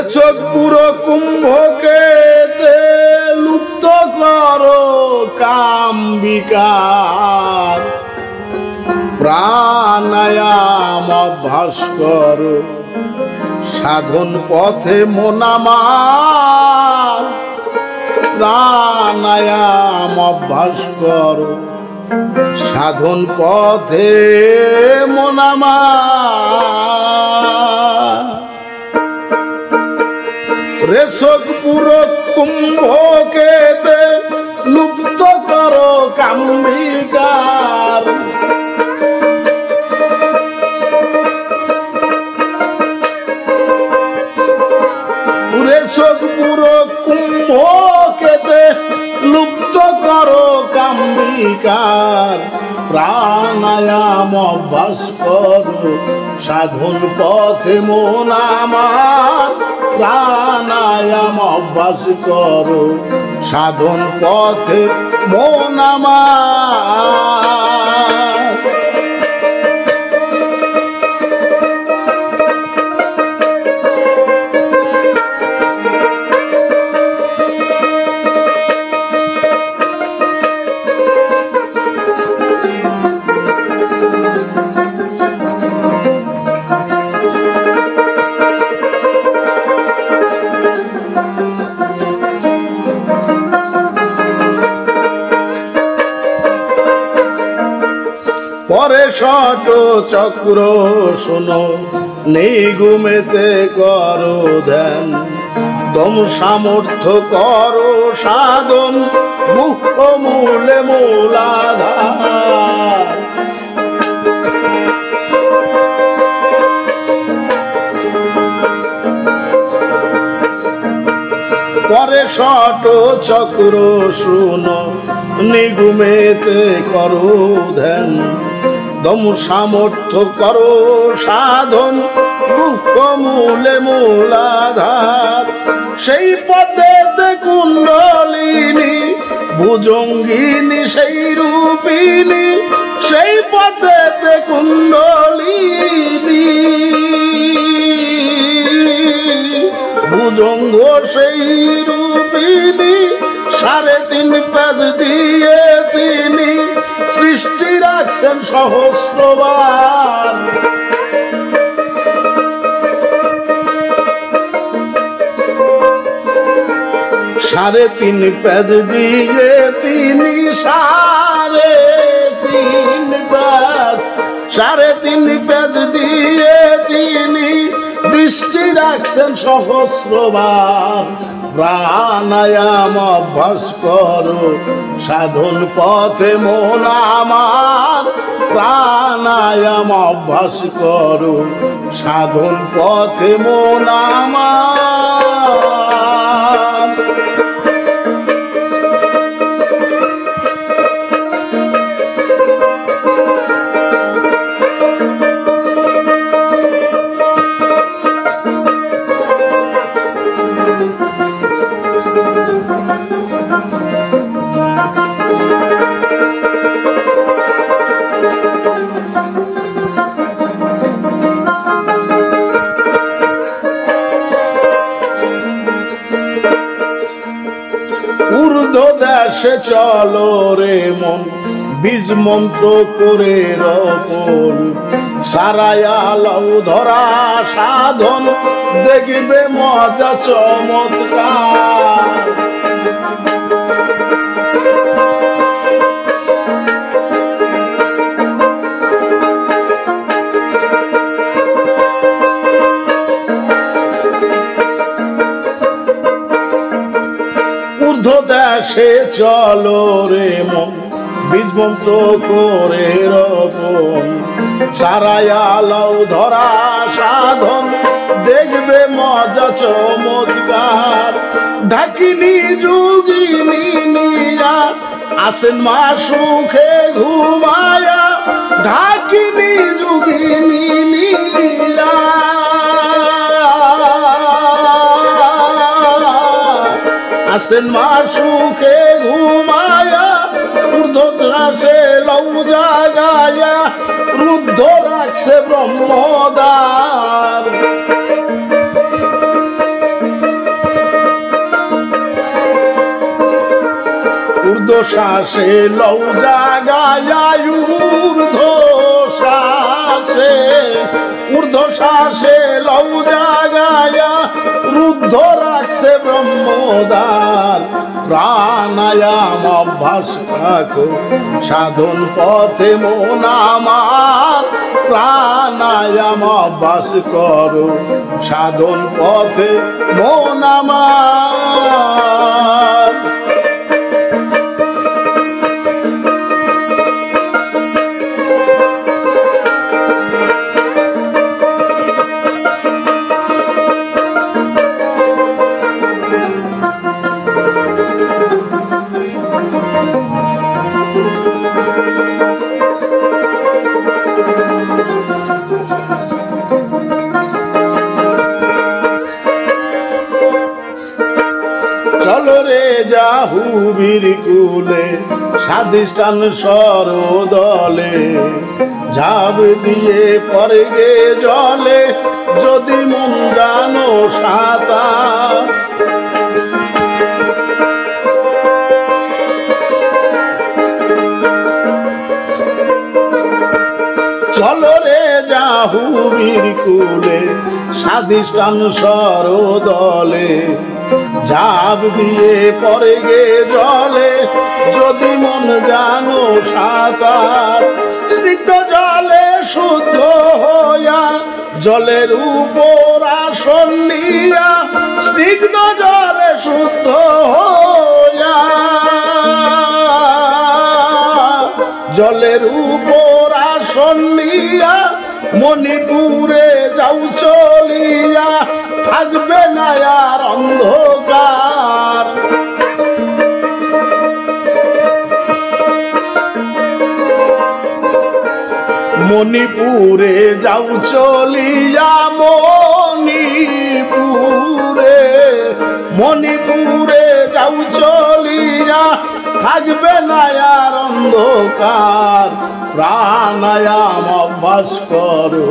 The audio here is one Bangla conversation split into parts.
রেচক পুরো কুম্ভকে লুপ্ত করো কাম বিকার, প্রাণায়াম অভ্যাস করো সাধন পথে মন আমার, প্রাণায়াম অভ্যাস করো সাধন পথে মন আমার। রেচক পুরো কুম্ভকে লুপ্ত করো কাম বিকার, রেচক পুরো কুম্ভকে লুপ্ত করো কাম বিকার, প্রাণায়াম অভ্যাস করো সাধন পথে মন আমার, প্রাণায়াম অভ্যাস করো সাধন পথে মন আমার। পরে ষট চক্র শোনো নিগুমেতে করো ধ্যান, দম সামর্থ্য করো সাধন মুখ্য মূলে মূলাধার। পরে ষট চক্র শুনো নিগুমেতে করো ধ্যান, দম সামর্থ্য করো সাধন মুখ্য মূলে মূলাধার। সেই পথেতে কুণ্ডলিনী ভুজঙ্গিনী সেই রূপিণী, সেই পথেতে কুণ্ডলিনী ভুজঙ্গ সেই রূপিণী, 3.5 পেজ দিয়ে তিনি সৃষ্টি রাখছেন সহস্রবার। 3.5 পেজ দিয়ে তিনি 3.5 পেজ দিয়ে তিনি দৃষ্টি রাখছেন সহস্রবার। প্রাণায়াম অভ্যাস করো সাধন পথে মন আমার, প্রাণায়াম অভ্যাস করো সাধন পথে মন আমার। দেশে চলো রে মন বীজ মন্ত্র করে রোপণ, সারায়া লাউ ধরা সাধন দেখবে মজা চমৎকার। দেশে চলো রে মন বীজ মন্ত্র করে রোপণ, সারায়া লাউ ধরা সাধন দেখবে মজা চমৎকার। ঢাকিনি যোগিনী নিয়া আসেন মা সুখে ঘুমায়া, ঢাকিনি যোগিনী নিয়া আসেন মা সুখে ঘুমায়া, ঊর্ধ্বশ্বাসে লৌ জাগায়া রুদ্ধ রাখছে ব্রহ্মদ্বার। শ্বাসে লৌ জাগায়া ঊর্ধ্ব শ্বাসে লৌ জাগায়া রুদ্ধ রাখছে ব্রহ্মদ্বার প্রাণায়াম অভ্যাস থাকো সাধন পথে মন আমার প্রাণায়াম অভ্যাস করো সাধন পথে মন আমার চলো রে জাহুবীর কুলে স্বাধিষ্ঠান সরদলে ঝাঁপ দিয়ে পরে গে জলে যদি মন জানো সাঁতার চলো রে জাহুবীর কুলে স্বাধিষ্ঠান সরদলে ঝাঁপ দিয়ে পরে গে জলে যদি মন জানো সাঁতার স্নিগ্ধ জলে শুদ্ধ হইয়া জলের উপর আসন নিয়া স্নিগ্ধ জলে শুদ্ধ হইয়া জলের উপর আসন নিয়া মণিপুরে যাও চলিয়া থাকবে না আর অন্ধকার মণিপুরে যাও চলিয়া মণিপুরে যাও চলিয়া থাকবে না আর অন্ধকার প্রাণায়াম অভ্যাস করো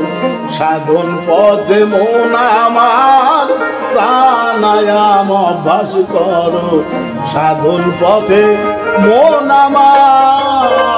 সাধন পথে মন আমার প্রাণায়াম অভ্যাস করো সাধন পথে মন আমার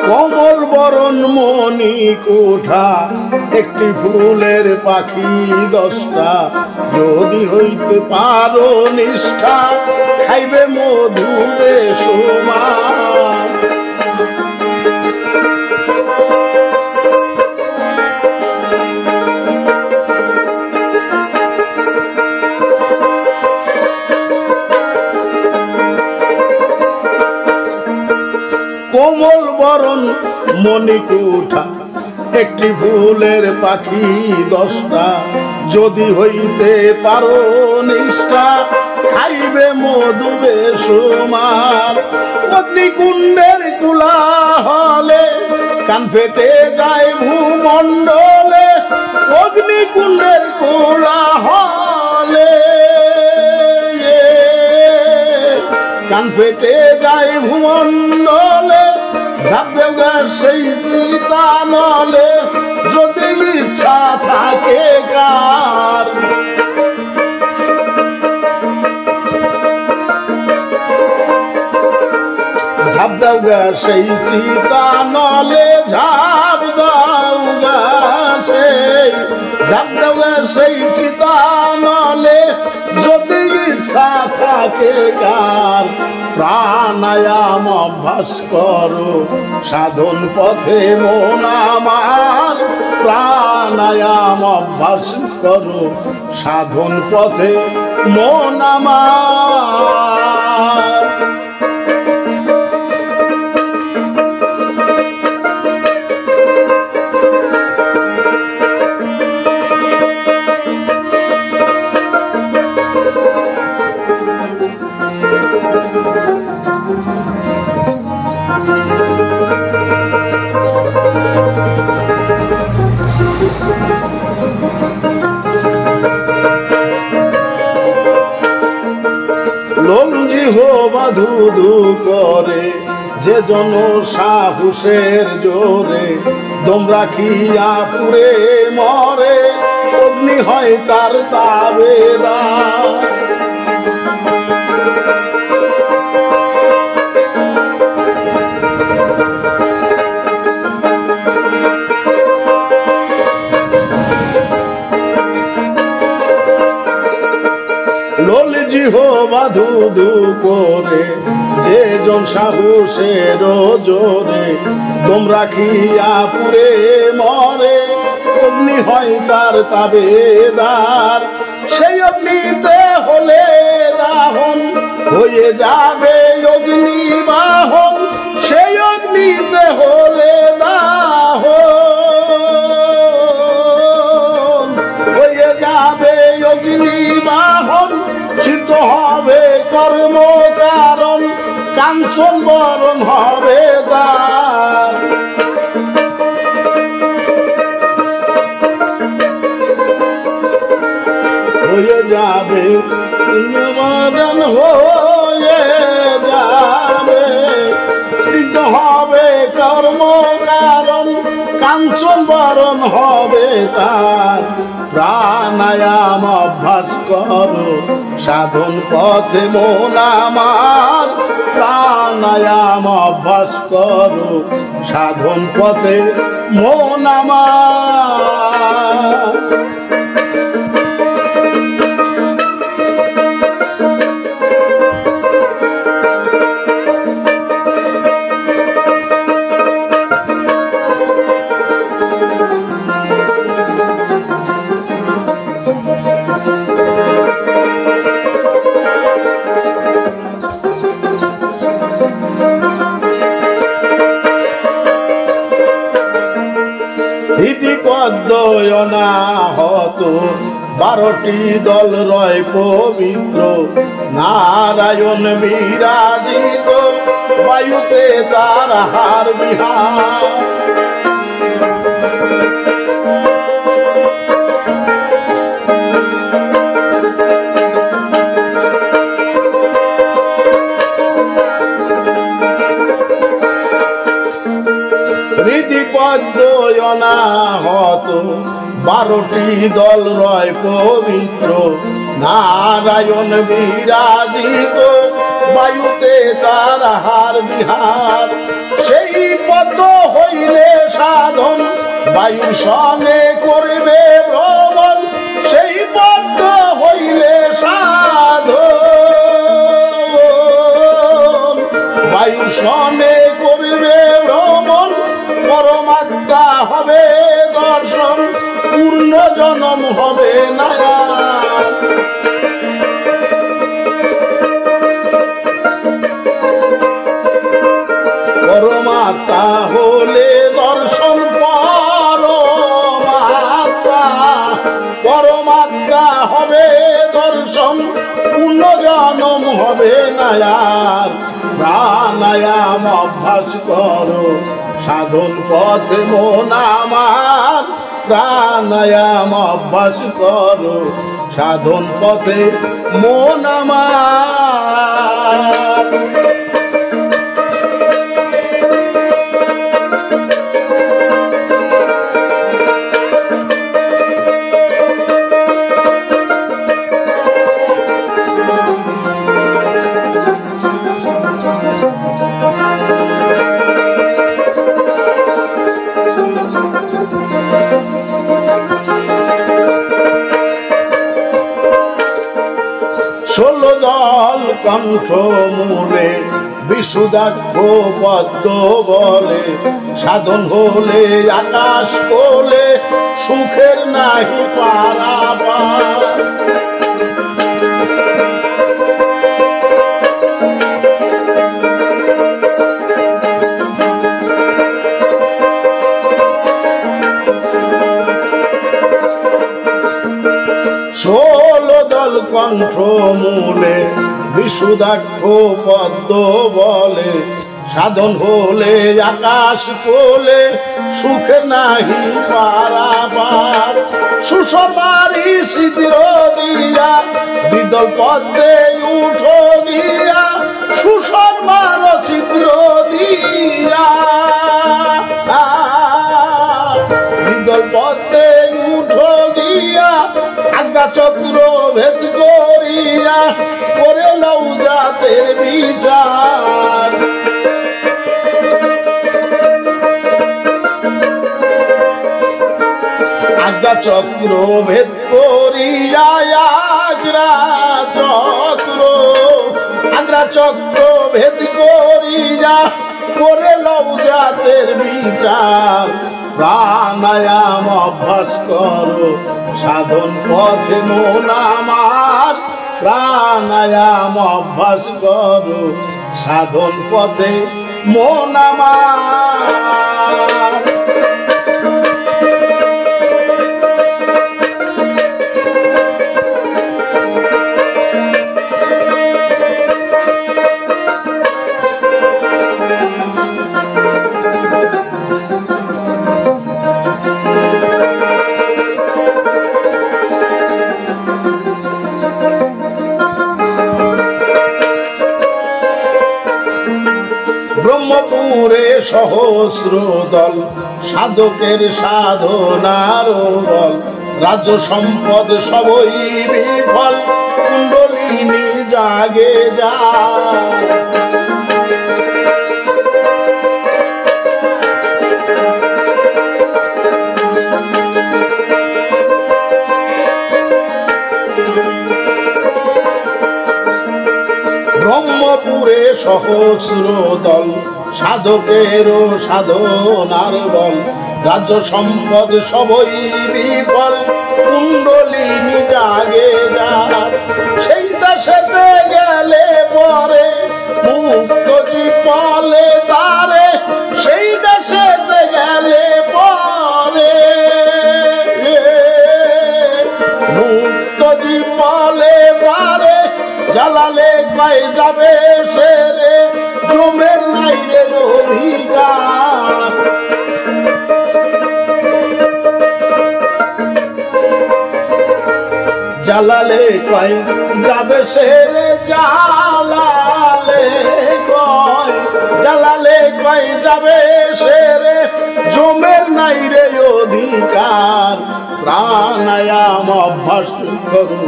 কমল বরণ মণি কোঠা একটি ফুলের পাখি 10টা যদি হইতে পারো নিষ্ঠা খাইবে মধু বেসমান কোমল বরণ মণিকুঠা একটি ফুলের পাখি 10টা যদি হইতে পারো নিষ্ঠা খাইবে মধু বেসুমার অগ্নিকুণ্ডের কুলা হলে কান ফেটে যায় ভূমণ্ডলে অগ্নিকুণ্ডের কুলা হলে কান ফেটে যায় ভূমণ্ডলে ঝাঁপ দেওয়া সেই চিতা নলে যদি ইচ্ছা থাকে কার ঝাঁপ দেওয়া সেই চিতা নলে ঝাঁপ দেওয়া সেই চিতা নলে যদি ইচ্ছা থাকে কার প্রাণায়াম অভ্যাস করো সাধন পথে মন আমার প্রাণায়াম অভ্যাস করো সাধন পথে মন আমার লঙ্গি হোবা ধুধু করে যে জন সাহসের জোরে দম রাখিয়া পুরে মরে অগ্নি হয় তার তাবেদার। ললজি হোবা ধুধু করে যে জন সাহসের জোরে দম রাখিয়া পুরে মরে অগ্নি হয় তার তাবেদার। সেই অগ্নিতে হলে দাহন হয়ে যাবে অগ্নি বাহন, সেই অগ্নিতে হলে দাহন হয়ে যাবে অগ্নি বাহন। চিত হবে কর্ম কারণ কাঞ্চন বরণ হবে তার। হয়ে যাবে মরণ হয়ে যাবে, চিত হবে কর্ম কারণ কাঞ্চন বরণ হবে তার। প্রাণায়াম অভ্যাস করো সাধন পথে মন আমার, প্রাণায়াম অভ্যাস করো সাধন পথে মন আমার। হৃদি পদ্ময়না হত 12টি দল রয় পবিত্র, নারায়ণ বিরাজিত বায়ুতে তার হার বিহার। হৃদি পদ্ময়না হত 12টি দল রয় পবিত্র, নারায়ণ বিরাজিত বায়ুতে তার হার বিহার। সেই পদ্ম হইলে সাধন বায়ুর সনে করবে ভ্রমণ, সেই পদ্ম হইলে সাধন বায়ুর সনে করবে ভ্রমণ। পরমাত্মা হবে দর্শন পূর্ণ জনম হবে না। পরমাত্মা হলে দর্শন পরমাত্মা, পরমাত্মা হবে দর্শন পূর্ণ জনম হবে না। প্রাণায়াম অভ্যাস করো সাধন পথে মন আমার, প্রাণায়াম অভ্যাস করো সাধন পথে মন আমার। ষোলো দল কণ্ঠ মূলে বিশুদাক্ষ পদ্ম বলে, সাধন হলে আকাশ কোলে সুখের নাহি পারাবার। 16 দল কণ্ঠ মূলে বিশুদাক্ষ পদ্ম বলে, সাধন হলে আকাশ কোলে সুখে নাহি পারাবার। সুসপারি সিদ্র দিয়া বিদল পদ্মে উঠো জাতের বিচার। আজ্ঞা চক্র ভেদ করিয়া আগ্রা চক্র ভেদ করিয়া করে লও জাতের বিচার। প্রাণায়াম অভ্যাস করো সাধন পথে মন আমার, প্রাণায়াম অভ্যাস করো সাধন পথে মন আমার। ব্রহ্মপুরে সহস্র দল সাধকের সাধনার বল, রাজ্য সম্পদ সবই বিফল কুণ্ডলিনী জাগে যায়। ব্রহ্মপুরে সহস্র দল সাধকেরও সাধনার বল, রাজ্য সম্পদ সবই বিফল কুণ্ডলিনী জাগে যায়। সেই দেশেতে গেলে পরে মুক্ত জীবলে তারে, সেই দেশেতে গেলে পরে মুক্ত জীবলে তারে, জ্বালালে কয় যাবে সেরে জমের নাই রে অধিকার। জ্বালালে কয় যাবে সেরে, জ্বালালে কয় যাবে সেরে জমের নাই রে অধিকার। প্রাণায়াম অভ্যাস করো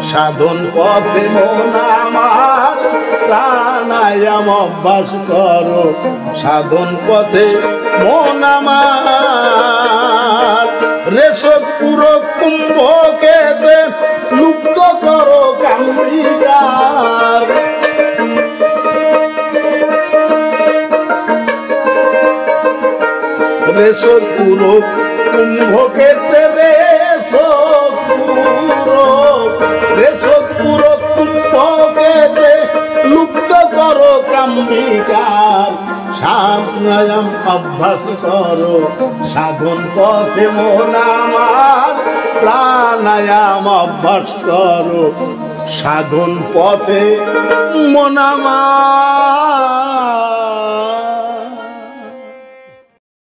সাধন পথে মন আমার, প্রাণায়াম অভ্যাস করো সাধন পথে মন আমার। রেশক পুরো কুম্ভকেতে লুপ্ত করো কান্দিকার। রেশক পুরো কুম্ভকেতে রেশক পুরো কুম্ভকেতে লুপ্ত করো কাম্বিকার। প্রাণায়াম অভ্যাস করো সাধন পথে মন আমার, প্রাণায়াম অভ্যাস করো সাধন পথে মন আমার।